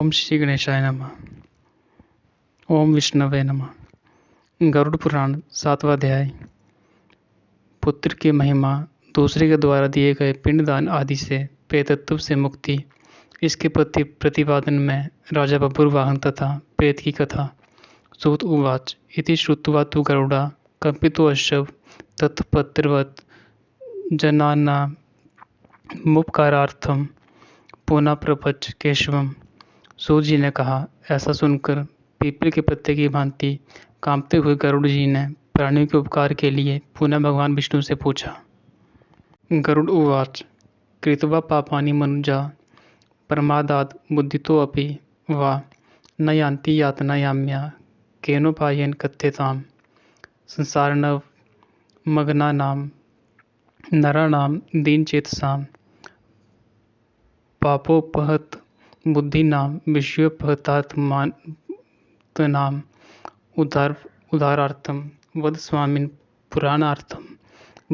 ओम श्री गणेशाय नमः। ओम विष्णवे नमः। गरुड़ पुराण 7वां अध्याय। पुत्र की महिमा, दूसरे के द्वारा दिए गए पिंडदान आदि से प्रेतत्व से मुक्ति, इसके प्रति प्रतिपादन में राजा बब्बरवाहन तथा प्रेत की कथा। सूत उवाच इति श्रुत्वा तु गरुड़ा कंपितो अश्व तत्पत्रवत् जनानामुपकारार्थं पुनः प्रपंच केशवम। सूत जी ने कहा, ऐसा सुनकर पीपल के पत्ते की भांति कांपते हुए गरुड़ जी ने प्राणियों के उपकार के लिए पुनः भगवान विष्णु से पूछा। गरुड़ उवाच कृत्वा पापानि मनुजा प्रमादात् बुद्धितोऽपि वा न यान्ति यातनायाम्या केनोपायेन कथ्यताम्। संसारनव मग्नानां नराणां दीनचेतसां पापोपहत बुद्धिनां विषयोपहतात्मानाम् उद्धारार्थं वद स्वामिन् पुराणार्थं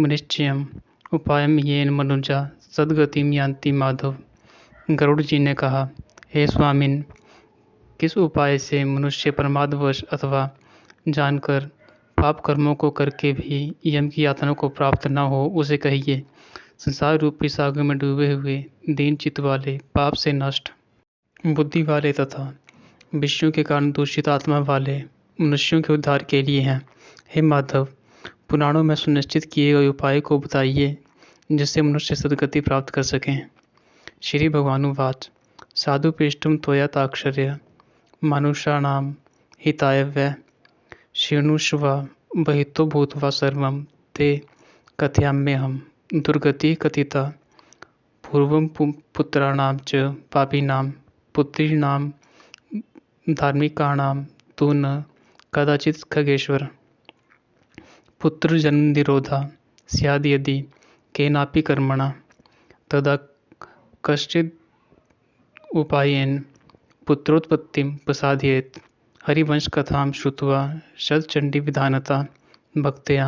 निश्चयम् उपायं येन मनुजा सद्गतिं यान्ति माधव। गरुड़ जी ने कहा, हे स्वामिन, किस उपाय से मनुष्य प्रमादवश अथवा जानकर पाप कर्मों को करके भी यम की यातना को प्राप्त न हो, उसे कहिए। संसार रूपी सागर में डूबे हुए दीन चित्त वाले, पाप से नष्ट बुद्धि वाले तथा विषयों के कारण दूषित आत्मा वाले मनुष्यों के उद्धार के लिए हैं। हे माधव, पुराणों में सुनिश्चित किए गए उपाय को बताइए जिससे मनुष्य सद्गति प्राप्त कर सकें। श्री भगवानुवाच साधु पृष्ठम त्वया ताक्षर्य मानुषाणां हिताय वै शृणुष्व बहितो भूत्वा सर्वं ते कथयाम्यहं। दुर्गति कथिता पूर्वं पुत्राणां च पापिनां पुत्रीणां धार्मिकाणां तु न कदाचित् खगेश्वर। पुत्र जन्म निरोधा स्याद् यदि केनापि कर्मणा तदा कश्चिद् उपायेन पुत्रोत्पत्तिं प्रसादयेत्। हरिवंश कथां श्रुत्वा शतचंडी विधानता भक्त्या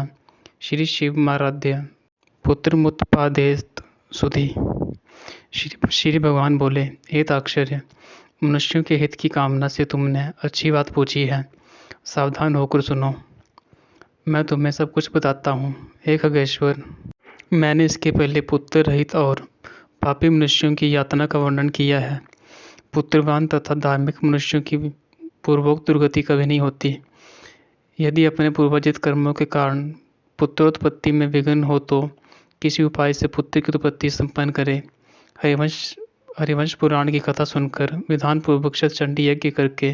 श्री शिवमाराध्य पुत्रमुत्पादयेत् सुधी। श्री भगवान बोले, हे ताक्षर्य, मनुष्यों के हित की कामना से तुमने अच्छी बात पूछी है। सावधान होकर सुनो, मैं तुम्हें सब कुछ बताता हूँ। हे खगेश्वर, मैंने इसके पहले पुत्र रहित और पापी मनुष्यों की यातना का वर्णन किया है। पुत्रवान तथा धार्मिक मनुष्यों की पूर्वोक्त दुर्गति कभी नहीं होती। यदि अपने पूर्वजित कर्मों के कारण पुत्रोत्पत्ति में विघ्न हो तो किसी उपाय से पुत्र की उत्पत्ति संपन्न करे। हरिवंश पुराण की कथा सुनकर विधान पूर्वक शतचंडी यज्ञ करके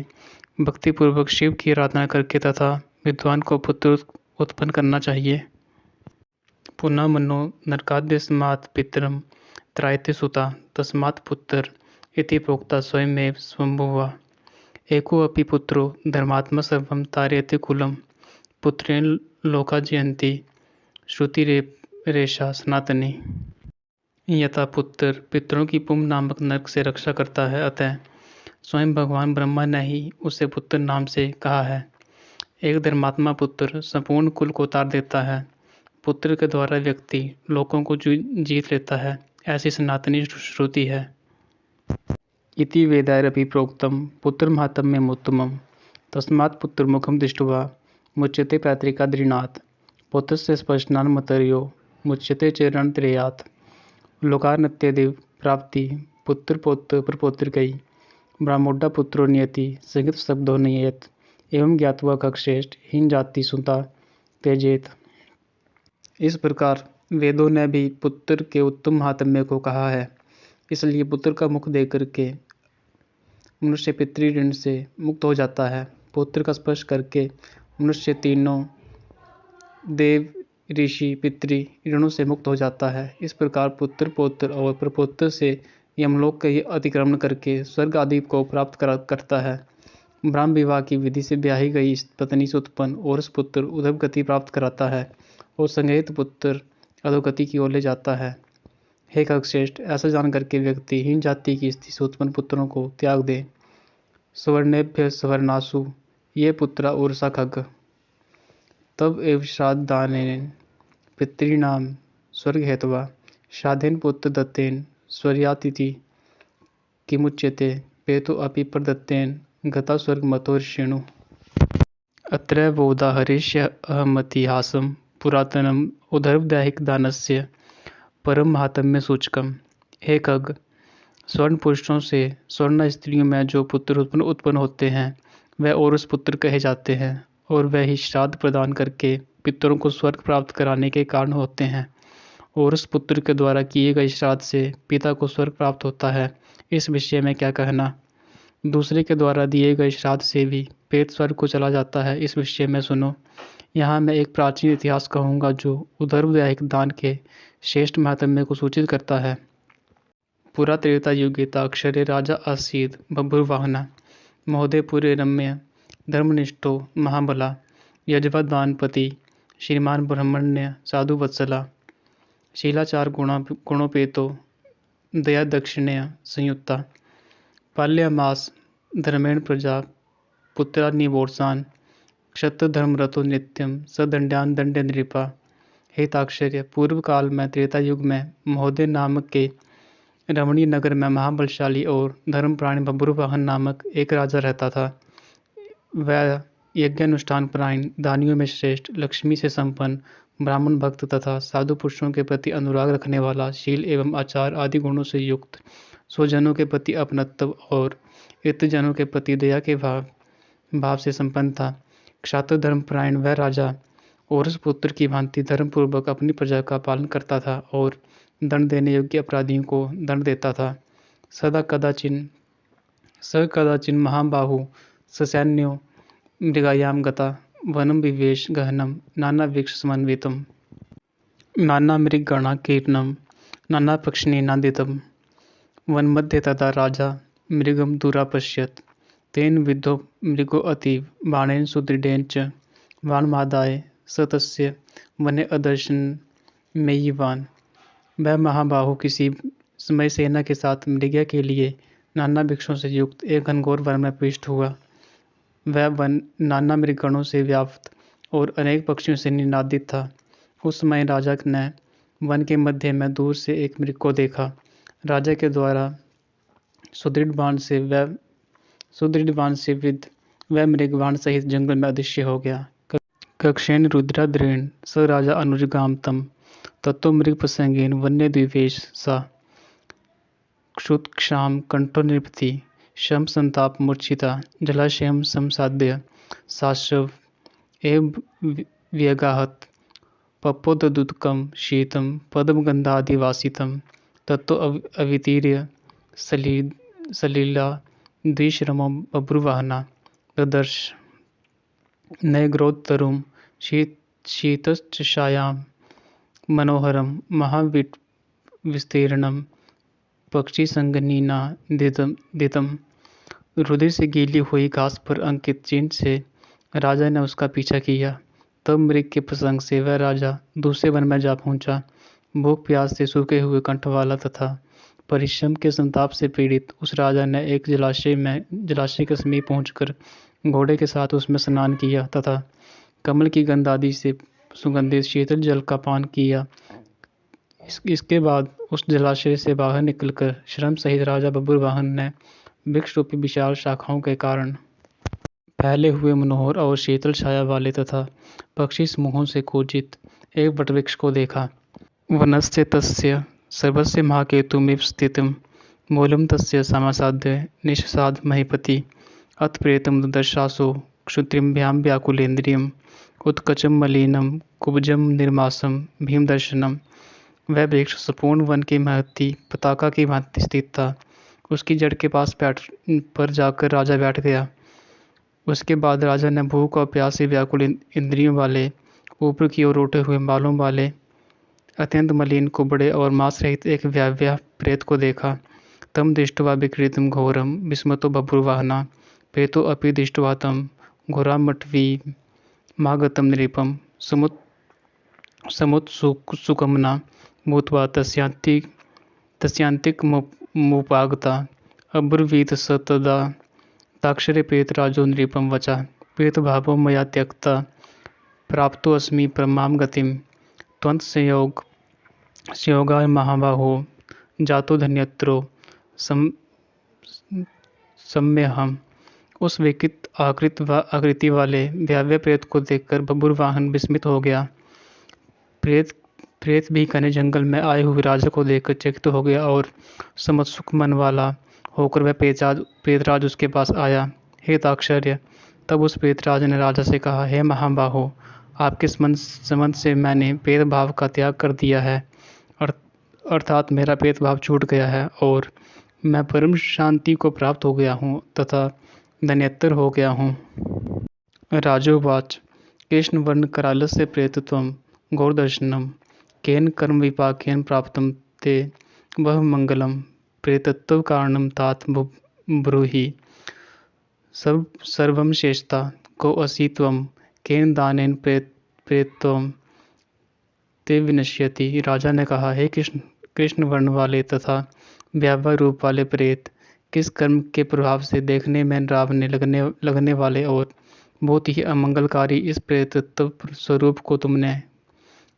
भक्ति पूर्वक शिव की आराधना करके तथा विद्वान को पुत्र उत्पन्न करना चाहिए। पुनः मनो नरकाद्यस्मात् पितरं त्रायते सुता तस्मात् पुत्र इति प्रोक्ता स्वयमेव स्वयंभुवा। एको अपि पुत्रो धर्मात्मा सर्वं तारयते कुलं पुत्रेण लोका जयन्ति श्रुतिरेषा सनातनी। यथा पुत्र पितरों की पुम नामक नरक से रक्षा करता है, अतः स्वयं भगवान ब्रह्मा ने ही उसे पुत्र नाम से कहा है। एक धर्मात्मा पुत्र संपूर्ण कुल को तार देता है। पुत्र के द्वारा व्यक्ति लोगों को जीत लेता है, ऐसी सनातनी श्रुति है। इति वेदैरपि प्रोक्तम पुत्र महात्म्यमुत्तमम् तस्मात् पुत्रमुखं दृष्ट्वा मुच्यते पैतृकादृणात्। पुत्रस्य स्पर्शनान् मतर्यो मुच्यते च रणत्रयात्। लोकार्णत्यदेव प्राप्ति पुत्र पौत्र प्रपौत्र गई। ब्राह्मोड्डा पुत्रो नियति संगीत शब्दों नियत एवं ज्ञातवा कक्षेष्ठ हीन जाति सुता त्यजेत। इस प्रकार वेदों ने भी पुत्र के उत्तम महात्म्य को कहा है। इसलिए पुत्र का मुख देख करके मनुष्य पितृ ऋण से मुक्त हो जाता है। पुत्र का स्पर्श करके मनुष्य तीनों देव ऋषि पितृ ऋणों से मुक्त हो जाता है। इस प्रकार पुत्र पौत्र और प्रपौत्र से यमलोक का अतिक्रमण करके स्वर्ग आदि को प्राप्त करता है। ब्राह्म विवाह की विधि से ब्याही गई पत्नी से उत्पन्न और पुत्र उद्धव गति प्राप्त कराता है और संग्रहित पुत्र अधोगति की ओर ले जाता है। हे खगश्रेष्ठ, ऐसा जान करके व्यक्ति हीन जाति की स्थिति से उत्पन्न पुत्रों को त्याग दे। स्वर्णेभ्य स्वर्णासु ये पुत्रा ऊर्षा खग। तब एव श्राद्धानेन पितॄणां स्वर्ग हेतवा श्राद्धेन पुत्र दत्तेन स्वर्यातिथि किमुच्यते पेतो अपि प्रदत्तेन गता स्वर्गमतो ऋषिणु। अत्रैवोदाहरिष्य अहमतिहासं पुरातनम् उदरवदैहिकदानस्य परममाहात्म्यसूचकम्। हे खग, स्वर्ण पुरुषों से स्वर्ण स्त्रियों में जो पुत्र उत्पन्न होते हैं वह औरस पुत्र कहे जाते हैं, और वह ही श्राद्ध प्रदान करके पितरों को स्वर्ग प्राप्त कराने के कारण होते हैं। औरस पुत्र के द्वारा किए गए श्राद्ध से पिता को स्वर्ग प्राप्त होता है, इस विषय में क्या कहना। दूसरे के द्वारा दिए गए श्राद्ध से भी पेट स्वर्ग को चला जाता है, इस विषय में सुनो। यहाँ मैं एक प्राचीन इतिहास कहूँगा जो उदरवदैहिक दान के श्रेष्ठ महात्म्य को सूचित करता है। पुरा त्रेता युगेता अक्षरे राजा आसीद बभ्रुवाहना महोदयपुरे रम्य धर्मनिष्ठो महाबला यजवदानपति श्रीमान ब्रह्मण्य साधु वत्सला शीलाचार गुणोपेतो दया दक्षिणया संयुक्ता पाल्यमास धर्मेण प्रजा पुत्रा निवोत्सान क्षत्रधर्मरतो नित्यम सदंड्यान दंड्य नृपा। हे ताक्षर्य, पूर्व काल में त्रेता युग में महोदय नामक के रमणीय नगर में महाबलशाली और धर्मप्राणी बभ्रुवाहन नामक एक राजा रहता था। वह यज्ञानुष्ठान परायण, दानियों में श्रेष्ठ, लक्ष्मी से संपन्न, ब्राह्मण भक्त तथा साधु पुरुषों के प्रति अनुराग रखने वाला, शील एवं आचार आदि गुणों से युक्त, स्वजनों के प्रति अपनत्व और इतजनों के प्रति दया के भाव से संपन्न था। क्षात्र धर्मपरायण वह राजा औरस पुत्र की भांति धर्मपूर्वक अपनी प्रजा का पालन करता था और दंड देने योग्य अपराधियों को दंड देता था। स कदाचिन महाबाहु ससैन्यो मृगायाम गता वनम विवेश गहनम नाना वृक्ष समन्वितम नाना मृगगणा कीर्णम नाना पक्षिणीनादितम वनमध्ये तथा राजा मृगम दूरापश्यत् तेन विद्धो मृगो अतीव बाणेन सुदृढ़ेन च वानमादाय स तस्य वने अदर्शन मेयिवान। वह महाबाहु किसी समय सेना के साथ मृगया के लिए नाना वृक्षों से युक्त एक घनघोर वन में प्रविष्ट हुआ। वह वन नाना मृगगणों से व्याप्त और अनेक पक्षियों से निनादित था। उस समय राजा ने वन के मध्य में दूर से एक मृग को देखा। राजा के द्वारा सुदृढ़ बाण से विद्ध वह मृग बाण सहित जंगल में अदृश्य हो गया। कक्षेण रुद्राद्रेण स राजा अनुजगाम तम तत्तो मृग प्रसंगेन वन्य द्विवेश सा क्षुत्क्षाम कंठो नृपति शम संताप मूर्छिता जलाशयम संसाद्य साश्रव एव व्यगाहत पप्पोदुदकम शीतम पद्मगंधादिवासितम तत्तो अवितीर्य सलीला द्विश्रमो बभ्रुवाहना ददर्श नयग्रोत्तरुम शीतश्चायां मनोहरम महाविस्तीर्णम पक्षीसंगनीना दितम। रुधिर से गीली हुई घास पर अंकित चिन्ह से राजा ने उसका पीछा किया। तब मृग के प्रसंग से वह राजा दूसरे वन में जा पहुंचा। भूख प्यास से सूखे हुए कंठ वाला तथा परिश्रम के संताप से पीड़ित उस राजा ने एक जलाशय के समीप पहुंचकर घोड़े के साथ उसमें स्नान किया तथा कमल की गंध आदि से सुगंधित शीतल जल का पान किया। इसके बाद उस जलाशय से बाहर निकलकर श्रम सहित राजा बभ्रुवाहन ने वृक्ष रूपी विशाल शाखाओं के कारण फैले हुए मनोहर और शीतल छाया वाले तथा पक्षी समूहों से पूजित एक वटवृक्ष को देखा। वनस्य तस्य सर्वस्य महाकेतुमिव स्थितम मूलम तस्य समासाद्य निषसाद महीपति अथ प्रेतम ददर्शासो क्षुत्रिभ्याम व्याकुलेन्द्रियम उत्कचम मलिनम कुब्जम निर्मासम भीमदर्शनम। वह वृक्ष संपूर्ण वन की महती पताका की भांति स्थित था। उसकी जड़ के पास पर जाकर राजा बैठ गया। उसके बाद राजा ने भूख और प्यास से व्याकुल इंद्रियों वाले, ऊपर की ओर उठे हुए बालों वाले, अत्यंत मलिन, कुबड़े और मांस रहित एक व्याव्या प्रेत को देखा। तम दृष्ट्वा विकृतम घोरम विस्मतो बभ्रुवाहना प्रेतो अपि दृष्ट्वा तम घोरामट्वी मागतम नृपम समुत्सुकमना भूत्वा तस्यांतिकमुपागता अब्रवीत स तदा ताक्षरे प्रेतराजो नृपम वचा प्रेतभावो मया त्यक्ता प्राप्तोऽस्मि परमां गतिं त्वन्तसंयोगाय महाबाहो जातो धन्यत्रो सब में हम। उस विकृत आकृति वाले भयावह प्रेत को देखकर बब्बरवाहन विस्मित हो गया। प्रेत प्रेत भी घने जंगल में आए हुए राजा को देखकर चकित हो गया और समत्सुक मन वाला होकर वह प्रेतराज उसके पास आया। हे ताक्षर्य! तब उस प्रेतराज ने राजा से कहा, हे महाबाहो, आपके संबंध से मैंने भेदभाव का त्याग कर दिया है, अर्थात मेरा भेदभाव छूट गया है और मैं परम शांति को प्राप्त हो गया हूँ तथा धन्यतर हो गया हूँ। राजोवाच कृष्णवर्ण करालस्य प्रेतत्वं गौरदर्शनम केन कर्म विपाकेन प्राप्तं ते वह मंगलम प्रेतत्व कारणम तात ब्रूहि सर्वम शेषता को असि त्वं केन दानेन प्रेतत्वं ते विनश्यति। राजा ने कहा, हे कृष्ण वर्ण वाले तथा भयावह रूप वाले प्रेत, किस कर्म के प्रभाव से देखने में डरावने लगने वाले और बहुत ही अमंगलकारी इस प्रेतत्व स्वरूप को तुमने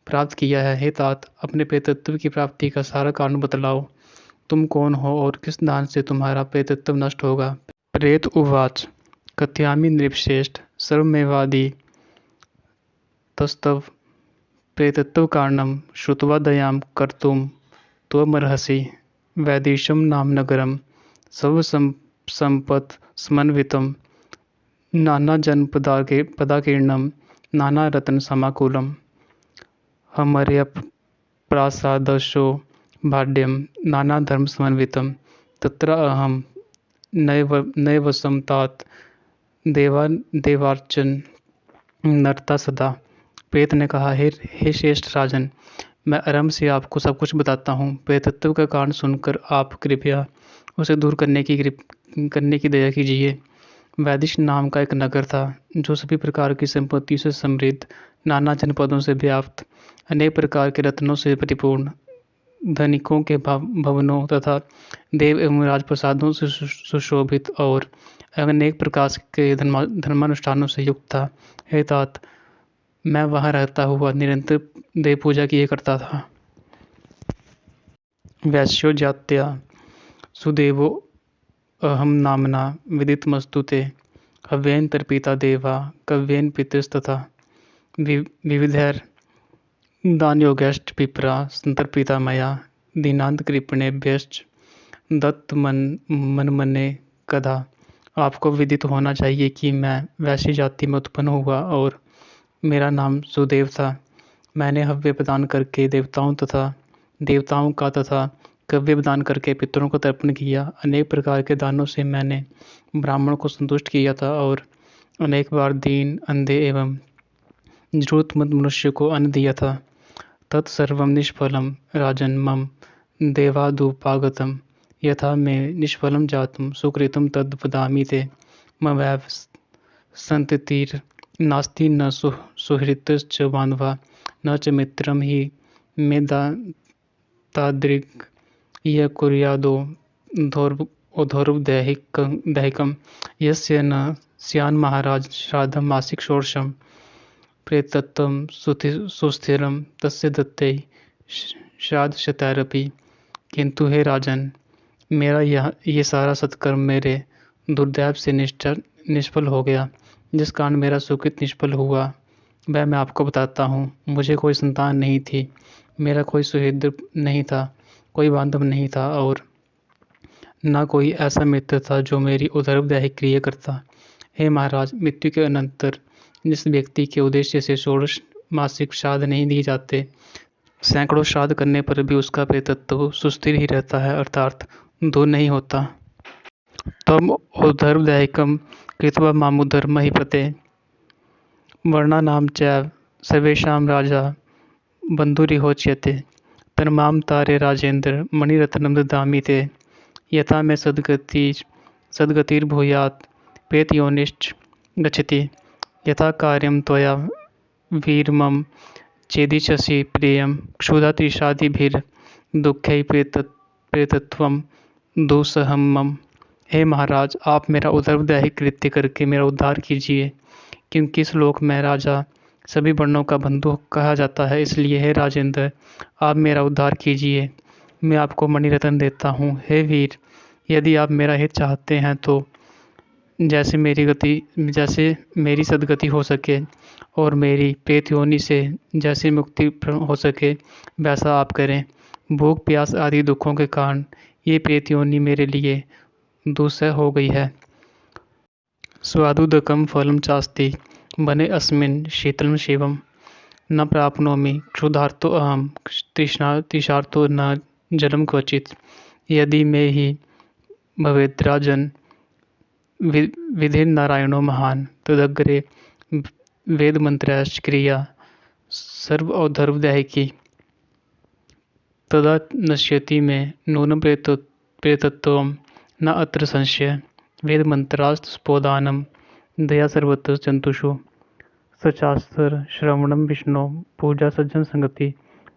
प्राप्त किया है। हे तात, अपने प्रेतत्व की प्राप्ति का सारा कारण बतलाओ। तुम कौन हो और किस दान से तुम्हारा प्रेतत्व नष्ट होगा। प्रेत उवाच कथयामि नृपश्रेष्ठ सर्वमेवादि तस्तव प्रेतत्व कारणम श्रुत्वा दयां कर्तुम त्वमर्हसि वैदेशम नाम नगरम सर्वसंपत् समन्वितम नाना जन पदाकीर्णम नाना रत्न समाकुलम हमर्यप्रासादशो भाड्यम नाना धर्म समन्वितम तत्र अहम नैवसं तात देवार्चन नरता सदा। प्रेत ने कहा, हे श्रेष्ठ राजन, मैं आराम से आपको सब कुछ बताता हूँ। प्रेतत्व का कारण सुनकर आप कृपया उसे दूर करने की दया कीजिए। वैदिश नाम का एक नगर था जो सभी प्रकार की संपत्ति से समृद्ध, नाना जनपदों से व्याप्त, अनेक प्रकार के रत्नों से परिपूर्ण, धनिकों के भवनों तथा देव एवं राजप्रसादों से सुशोभित और अनेक प्रकार के धर्मानुष्ठानों से युक्त था। हे तात, मैं वहाँ रहता हुआ निरंतर देव पूजा किया करता था। वैश्यो जात्या सुदेवो अहम नामना विदितमस्तु ते हव्येन तर्पिता देवा कव्येन पितृस्तथा विविधैर दानयोगैश्च पिपरा संतर्पिता मया दीनांत कृपणेभ्यश्च दत्त मनमने कदा। आपको विदित होना चाहिए कि मैं वैश्य जाति में उत्पन्न हुआ और मेरा नाम सुदेव था। मैंने हव्य प्रदान करके देवताओं का तथा कव्य प्रदान करके पितरों को तर्पण किया। अनेक प्रकार के दानों से मैंने ब्राह्मण को संतुष्ट किया था और अनेक बार दीन, अंधे एवं जरूरतमंद मनुष्य को अन्न दिया था। तत्सर्वं निष्फलम राजन मम देवादुपागतम यथा मे निष्फलं जातम सुकृतं तद् वदामि ते मवैव सन्ततिर्नास्ति न सुहृतश्च बान्धवा न च मित्रं हि मे तादृक् यः कुर्यादो धौर्वदैहिकं यस्य न स्यान् महाराज श्राद्धं मासिक षोडशं प्रेतत्वं सुस्थिरं तस्य दत्ते श्राद्धशतैरपि। किंतु हे राजन, मेरा ये सारा सत्कर्म मेरे दुर्दैव से निष्फल हो गया। जिस कारण मेरा सुकृत निष्फल हुआ वह मैं आपको बताता हूँ। मुझे कोई संतान नहीं थी, मेरा कोई सुहृद नहीं था, कोई बांधव नहीं था और न कोई ऐसा मित्र था जो मेरी उदरदैहिक क्रिया करता। हे महाराज, मृत्यु के अनंतर जिस व्यक्ति के उद्देश्य से षोडश मासिक श्राद्ध नहीं दिए जाते, सैकड़ों श्राद्ध करने पर भी उसका प्रेतत्व सुस्थिर ही रहता है, अर्थात दूर नहीं होता। तम औधर्वदैहिकं कृत्वा मामुद्धरमहीपते वर्णानां चैव सर्वेषां राजा बन्धुरिहोच्यते तन्मां तारे राजेन्द्र मणिरत्नं ददामि ते यथा मे सद्गतिर्भूयात् प्रेतयोनिश्च गच्छति यथा कार्यं त्वया वीरमं चेदिच्छसि प्रियं क्षुधातृषादिभिर्दुःखैः प्रेतत्वं दुस्सहं मम। हे महाराज, आप मेरा उदरदैहिक कृत्य करके मेरा उद्धार कीजिए, क्योंकि इस लोक में राजा सभी वर्णों का बंधु कहा जाता है। इसलिए हे राजेंद्र, आप मेरा उद्धार कीजिए। मैं आपको मणिरत्न देता हूँ। हे वीर, यदि आप मेरा हित चाहते हैं तो जैसे मेरी सद्गति हो सके और मेरी प्रेत योनि से जैसे मुक्ति हो सके वैसा आप करें। भूख प्यास आदि दुखों के कारण ये प्रेत योनि मेरे लिए दुस्सह हो गई है। स्वादुदकं फलं चास्ति वने अस्मिन् शीतलं शिवं न प्राप्नोमि क्षुधार्तो अहं तृषार्तो न जलं क्वचित्। यदि मे हि भवेद्राजन् विधिर्नारायणो महान् तदग्रे वेदमन्त्रैश्च क्रिया सर्वौर्ध्वदैहिकी तदा नश्यति मे नूनं प्रेतत्वं न अत्र संशयः। वेदमन्त्रास्तुस्पोदानं दया सर्वत्र जन्तुषु सचास्तर श्रवणं विष्णो पूजा सज्जन संगति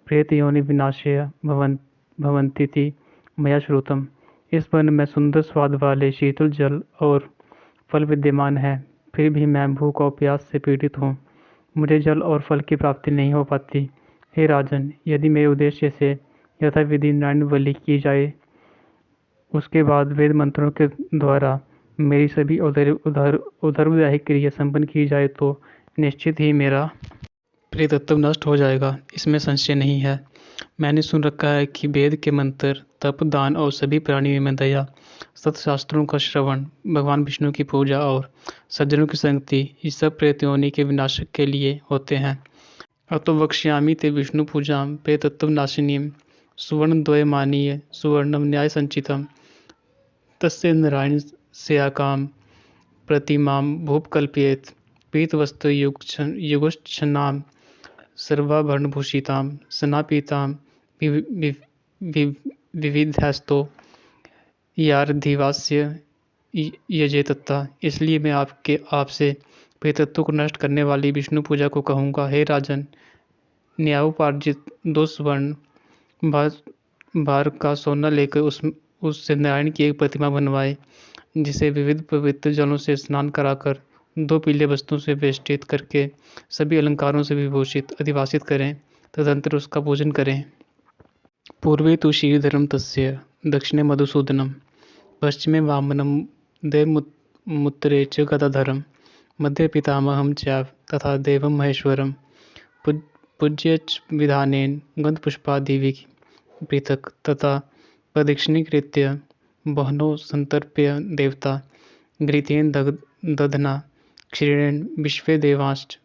प्रेत योनि विनाशय भवन्तीति मया श्रुतम। इस वन में सुंदर स्वाद वाले शीतल जल और फल विद्यमान है, फिर भी मैं भूख और प्यास से पीड़ित हूँ। मुझे जल और फल की प्राप्ति नहीं हो पाती। हे राजन, यदि मेरे उद्देश्य से यथाविधि नारायण बलि की जाए, उसके बाद वेद मंत्रों के द्वारा मेरी सभी उधर्वदायी क्रिया संपन्न की जाए तो निश्चित ही मेरा प्रेतत्व नष्ट हो जाएगा, इसमें संशय नहीं है। मैंने सुन रखा है कि वेद के मंत्र, तप, दान और सभी प्राणियों में दया, सत्शास्त्रों का श्रवण, भगवान विष्णु की पूजा और सज्जनों की संगति, ये सब प्रेत योनि के विनाशक के लिए होते हैं। अतो वक्ष्यामि ते विष्णु पूजा प्रेतत्व नाशिनीम सुवर्णद्वयमानीय सुवर्णम न्याय संचितम तस्य नारायण स्याकाम प्रतिमां भूप कल्पयेत् पीतवस्त्र युगुच्छन्नां सर्वाभरणभूषितां सनापीतां विविधैस्तो यार्धिवास्य यजेतत्ता। इसलिए मैं आपसे प्रेतत्व को नष्ट करने वाली विष्णु पूजा को कहूँगा। हे राजन, न्यायोपार्जित 2 स्वर्ण भार का सोना लेकर उससे नारायण की एक प्रतिमा बनवाए, जिसे विविध पवित्र जलों से स्नान कराकर 2 पीले वस्त्रों से वेष्टित करके सभी अलंकारों से विभूषित अधिवासित करें, तदनंतर उसका पूजन करें। पूर्वे तु श्रीधरम तस्य दक्षिणे मधुसूदनम पश्चिमे वामनम देवमुत्तरे च गदाधरम मध्ये पितामहं चैव तथा देवं महेश्वरम पूज्यच विधानेन गंधपुष्पादिभिः पृथक् तथा प्रदक्षिणीकृत्य बहनो संतर्प्य देवता घृतेन दधना क्षीरेण विश्वे देवांश्च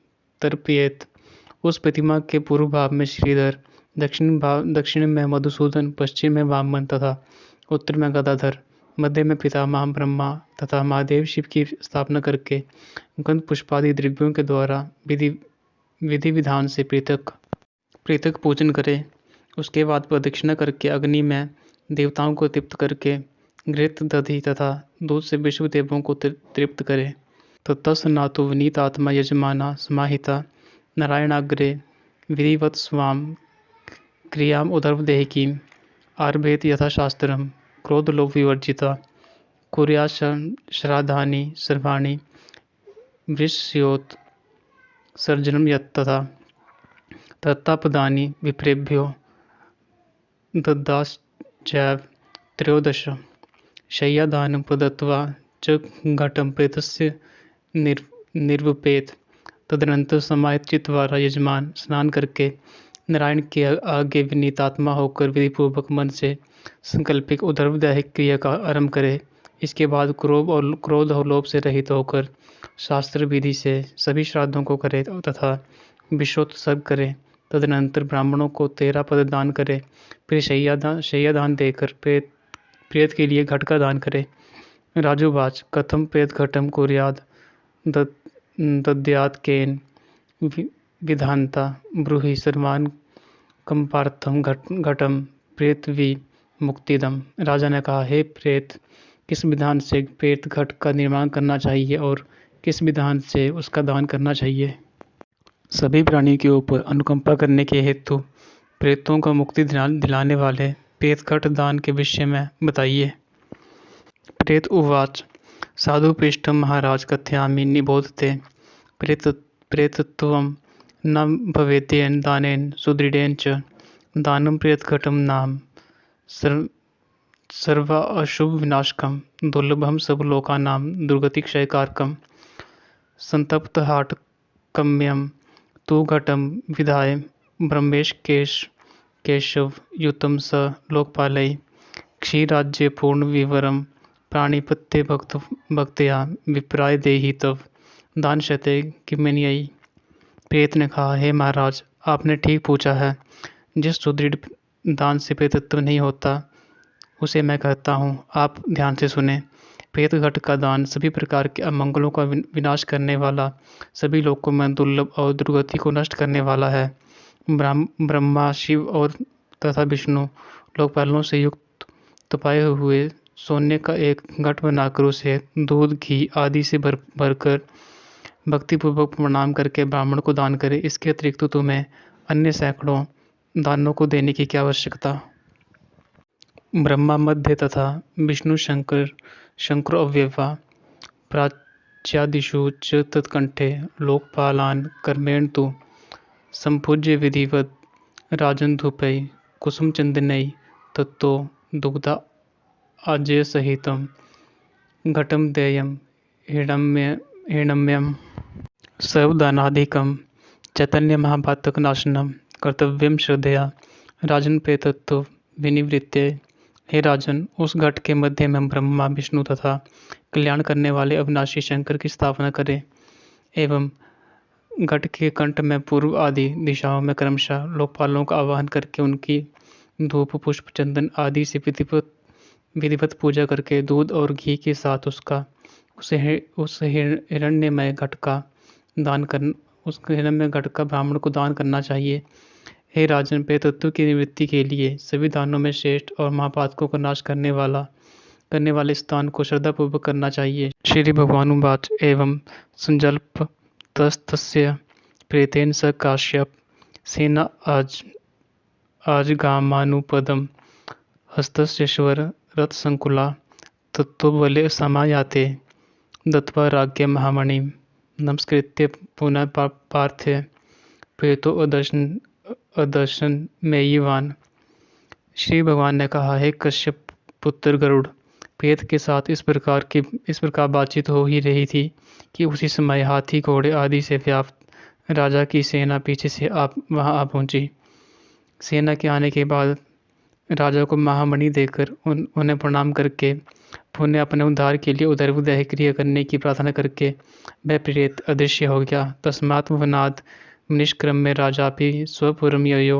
तर्पयेत्। उस प्रतिमा के पूर्व भाव में श्रीधर, दक्षिण में मधुसूदन, पश्चिम में वामन तथा उत्तर में गदाधर, मध्य में पितामह ब्रह्मा तथा महादेव शिव की स्थापना करके गंध पुष्पादि द्रव्यों के द्वारा विधि विधान से पृथक पूजन करे। उसके बाद प्रदक्षिणा करके अग्नि में देवताओं को तृप्त करके घृत, दधि तथा दूध से विश्व देवों को तृप्त करे। तत्सनातो विनीत आत्मा यजमाना समाहिता नारायणाग्रे विधिवत स्वाम क्रियाम उदर्वदेहिकीम आरभेत यथाशास्त्रम क्रोधलोभ विवर्जिता कुर्याश्राद्धानि सर्वाणि वृष्योत सर्जनम यत्तथा तत्तापदानि विप्रेभ्यो दद्दाश्चैव 13 शय्यादानं प्रदत्त्वा च घटं प्रेतस्य निर्वपेत। तदनंतर समाहित चित्त वाला यजमान स्नान करके नारायण के आगे विनीत आत्मा होकर विधिपूर्वक मन से संकल्पित उदर्वदैहिक क्रिया का आरंभ करे। इसके बाद क्रोध और लोभ से रहित होकर शास्त्र विधि से सभी श्राद्धों को करे तथा विश्वोत्सर्ग करे। तदनंतर ब्राह्मणों को 13 पद दान करे। फिर शय्यादान देकर प्रेत के लिए घट का दान करे। राजोवाच कथम प्रेत घटम कुर्याद दद्यात् केन विधानता ब्रूहि सर्वान् कंपार्थम घटम प्रेत मुक्तिदम। राजा ने कहा, हे प्रेत, किस विधान से प्रेत घट का निर्माण करना चाहिए और किस विधान से उसका दान करना चाहिए। सभी प्राणियों के ऊपर अनुकंपा करने के हेतु प्रेतों को मुक्ति दिलाने वाले प्रेत घट दान के विषय में बताइए। प्रेत उवाच साधु पृष्ठम महाराज कथयामि निबोधते प्रेतत्वं न भवेतेन दानेन सुदृढ़ेन च दानं प्रेतघटं नाम सर्व अशुभ विनाशकम दुर्लभम सब लोकानाम दुर्गति क्षयकारकम संतप्त हाट कम्यम तू घटम विधाय ब्रह्मेश केशव युतम स लोकपालय क्षीराज्य पूर्ण विवरम प्राणिपत्य भक्तया विप्राय देहि तव दान शते किमनियई। प्रेत ने कहा, हे महाराज, आपने ठीक पूछा है। जिस सुदृढ़ दान से प्रेतत्व नहीं होता उसे मैं कहता हूँ। आप ध्यान से सुने। प्रेत घट का दान सभी प्रकार के अमंगलों का विनाश करने वाला, सभी लोकों में दुर्लभ और दुर्गति को नष्ट करने वाला है। ब्रह्मा, शिव और तथा विष्णु लोकपालों से युक्त तपाए हुए सोने का एक घट बनाकर उसे दूध, घी आदि से भरकर भक्तिपूर्वक प्रणाम करके ब्राह्मण को दान करे। इसके अतिरिक्त तो तुम्हें अन्य सैकड़ों दानों को देने की क्या आवश्यकता। ब्रह्मा मध्य तथा विष्णु शंकर अव्यवा प्राच्यादिषु च तत्कंठे लोकपालान् कर्मेण तु संपूज्य विधिवत राजन धूपै कुसुम चंदनै तत्तो दुग्धा आज्य सहितम घटम देयम हिरण्यम सर्वदानाधिकम चैतन्य महापातक नाशनम कर्तव्यम श्रद्धया राजन प्रेतत्व विनिवृत्ते। हे राजन, उस घट के मध्य में ब्रह्मा, विष्णु तथा कल्याण करने वाले अविनाशी शंकर की स्थापना करें एवं घट के कंठ में पूर्व आदि दिशाओं में क्रमशः लोकपालों का आवाहन करके उनकी धूप, पुष्प, चंदन आदि से विधिवत पूजा करके दूध और घी के साथ उस हिरण्यमय घट का ब्राह्मण को दान करना चाहिए। हे राजन, प्रेतत्व की निवृत्ति के लिए सभी दानों में श्रेष्ठ और महापातकों का नाश करने वाले स्थान को श्रद्धापूर्वक करना चाहिए। श्री भगवानुवाच एवं संजल्प तस्य प्रेतेन स काश्यप सेना आजगामानुपदम हस्तस्यश्वर रथ संकुला तत्त्वबले समायाते दत्वा राज्ञ महामणिम नमस्कृत्य पुनः पार्थ्य प्रेतो अदर्शन मेयीवान। श्री भगवान ने कहा, हे कश्यप पुत्र गरुड़, प्रेत के साथ इस प्रकार बातचीत हो ही रही थी कि उसी समय हाथी, घोड़े आदि से व्याप्त राजा की सेना पीछे से वहां आ पहुंची। सेना के आने के बाद राजा को महामणि देकर उन्हें प्रणाम करके पुण्य अपने उद्धार के लिए उदरविदाय क्रिया करने की प्रार्थना करके वह प्रेत अदृश्य हो गया। तस्मात् वनाद निष्क्रम्य राजापि स्वपुरम ययो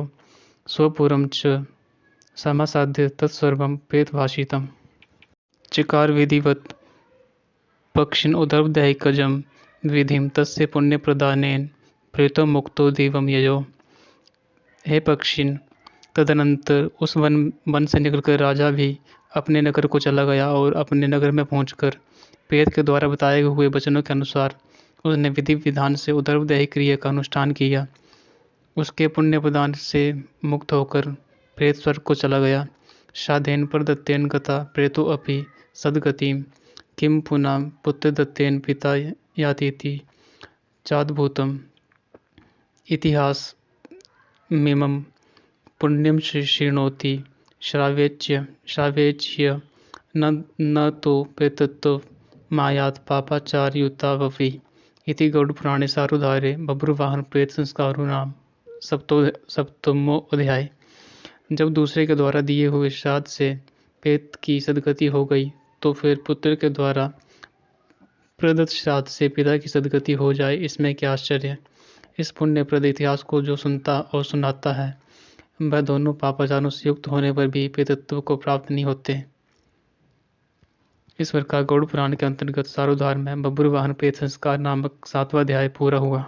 स्वपुरम च समासाद्य तत्सर्वं प्रेतभाषितम्। चकार विधिवत पक्षिन उदरविदायिकजं विधिम तस्य पुण्य प्रदानेन प्रेतो मुक्तो देवम ययो। हे पक्षिन, तदनंतर उस वन से निकलकर राजा भी अपने नगर को चला गया और अपने नगर में पहुंचकर प्रेत के द्वारा बताए हुए वचनों के अनुसार उसने विधि विधान से उदरविदायी क्रिया का अनुष्ठान किया। उसके पुण्य प्रदान से मुक्त होकर प्रेत स्वर्ग को चला गया। साधेन प्रदत्तेन गता प्रेतो अपि सद्गतिम किम पुनः पुत्र दत्तेन पिता यातीति चाद्भूतम। इतिहास मिमम पुण्यम शृणोति श्राव्यच्य न तो प्रेतत्व मायात पापाचारयुतावपि। इति गरुड़पुराणे सारोद्धारे बब्रुवाहन प्रेत संस्कारो नाम सप्तमो अध्याय। जब दूसरे के द्वारा दिए हुए श्राद्ध से प्रेत की सद्गति हो गई तो फिर पुत्र के द्वारा प्रदत्त श्राद्ध से पिता की सद्गति हो जाए, इसमें क्या आश्चर्य। इस पुण्यप्रद इतिहास को जो सुनता और सुनाता है वह दोनों पापाचारों से युक्त होने पर भी प्रेतत्व को प्राप्त नहीं होते। इस प्रकार गरुड़ पुराण के अंतर्गत सारोद्धार में बब्रुवाहन प्रेत संस्कार नामक 7वां अध्याय पूरा हुआ।